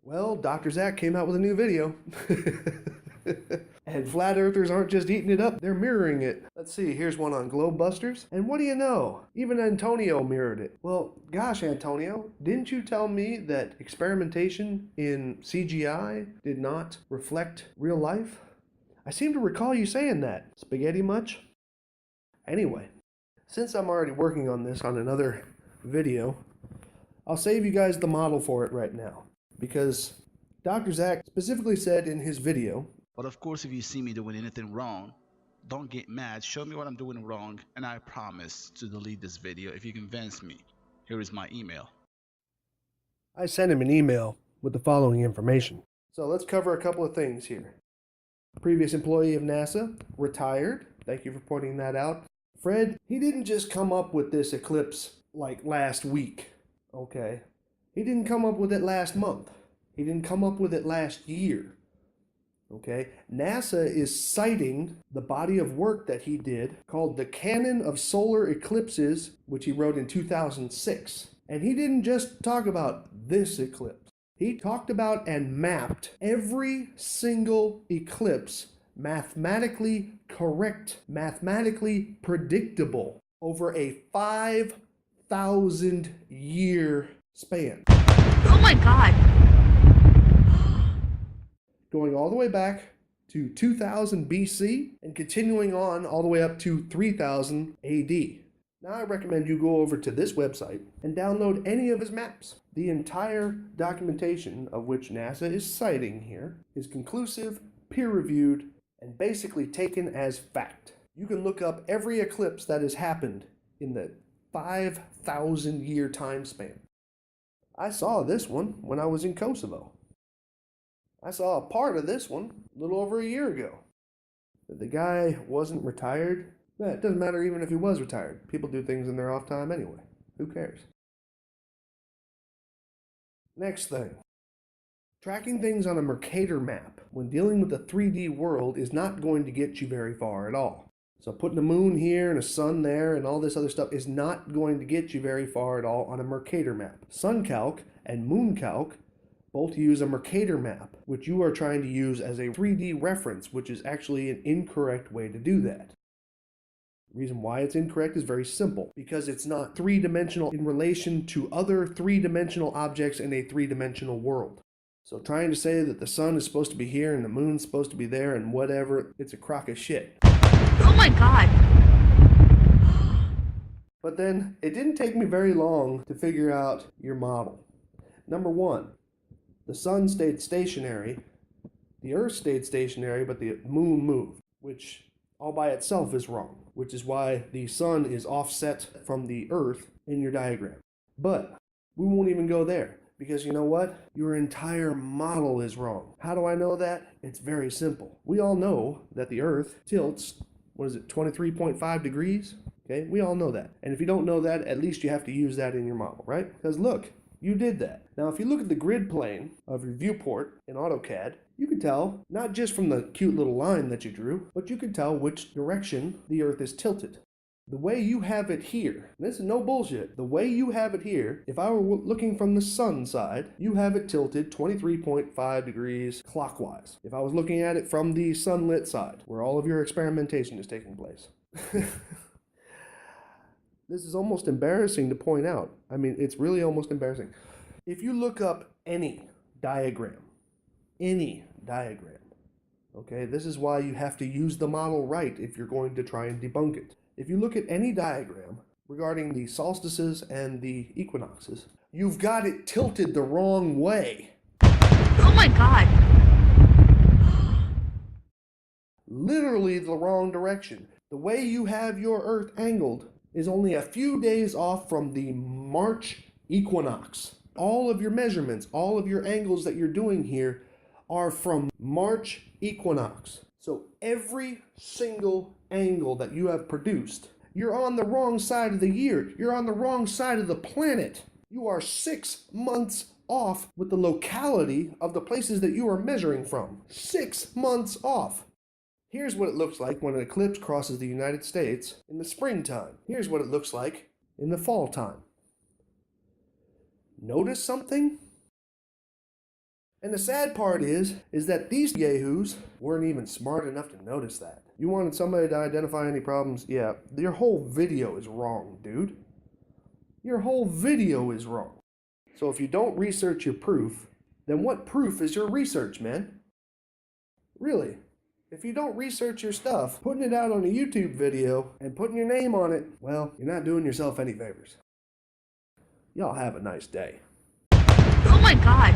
Well, Dr. Zach came out with a new video. And flat earthers aren't just eating it up, they're mirroring it. Let's see, here's one on Globebusters. And what do you know? Even Antonio mirrored it. Well, gosh, Antonio, didn't you tell me that experimentation in CGI did not reflect real life? I seem to recall you saying that. Spaghetti much? Anyway, since I'm already working on this on another video, I'll save you guys the model for it right now. Because Dr. Zach specifically said in his video, but of course, if you see me doing anything wrong, don't get mad. Show me what I'm doing wrong, and I promise to delete this video if you convince me. Here is my email. I sent him an email with the following information. So let's cover a couple of things here. Previous employee of NASA, retired. Thank you for pointing that out. Fred, he didn't just come up with this eclipse like last week, okay? He didn't come up with it last month. He didn't come up with it last year. Okay, NASA is citing the body of work that he did called the Canon of Solar Eclipses, which he wrote in 2006. And he didn't just talk about this eclipse. He talked about and mapped every single eclipse, mathematically correct, mathematically predictable, over a 5,000 year span. Oh my God. Going all the way back to 2000 BC and continuing on all the way up to 3000 AD. Now I recommend you go over to this website and download any of his maps. The entire documentation of which NASA is citing here is conclusive, peer-reviewed, and basically taken as fact. You can look up every eclipse that has happened in the 5,000 year time span. I saw this one when I was in Kosovo. I saw a part of this one a little over a year ago. The guy wasn't retired. It doesn't matter even if he was retired. People do things in their off time anyway. Who cares? Next thing. Tracking things on a Mercator map when dealing with the 3D world is not going to get you very far at all. So putting a moon here and a sun there and all this other stuff is not going to get you very far at all on a Mercator map. SunCalc and MoonCalc both use a Mercator map, which you are trying to use as a 3D reference, which is actually an incorrect way to do that. The reason why it's incorrect is very simple, because it's not three-dimensional in relation to other three-dimensional objects in a three-dimensional world. So trying to say that the sun is supposed to be here and the moon's supposed to be there and whatever, it's a crock of shit. Oh my God. But then, it didn't take me very long to figure out your model. Number one, the sun stayed stationary, the earth stayed stationary, but the moon moved, which all by itself is wrong, which is why the sun is offset from the earth in your diagram. But we won't even go there, because you know what? Your entire model is wrong. How do I know that? It's very simple. We all know that the earth tilts, 23.5 degrees? Okay, we all know that. And if you don't know that, at least you have to use that in your model, right? Because look, you did that. Now, if you look at the grid plane of your viewport in AutoCAD, you can tell, not just from the cute little line that you drew, but you can tell which direction the Earth is tilted. The way you have it here, and this is no bullshit, the way you have it here, if I were looking from the sun side, you have it tilted 23.5 degrees clockwise. If I was looking at it from the sunlit side, where all of your experimentation is taking place. This is almost embarrassing to point out. I mean, it's really almost embarrassing. If you look up any diagram, okay, this is why you have to use the model right if you're going to try and debunk it. If you look at any diagram regarding the solstices and the equinoxes, you've got it tilted the wrong way. Oh my God. Literally the wrong direction. The way you have your Earth angled is only a few days off from the March equinox. All of your measurements, all of your angles that you're doing here are from March equinox. So every single angle that you have produced, you're on the wrong side of the year. You're on the wrong side of the planet. You are 6 months off with the locality of the places that you are measuring from. 6 months off. Here's what it looks like when an eclipse crosses the United States in the springtime. Here's what it looks like in the fall time. Notice something? And the sad part is that these yahoos weren't even smart enough to notice that. You wanted somebody to identify any problems? Yeah, your whole video is wrong, dude. Your whole video is wrong. So if you don't research your proof, then what proof is your research, man? Really? If you don't research your stuff, putting it out on a YouTube video and putting your name on it, well, you're not doing yourself any favors. Y'all have a nice day. Oh my god.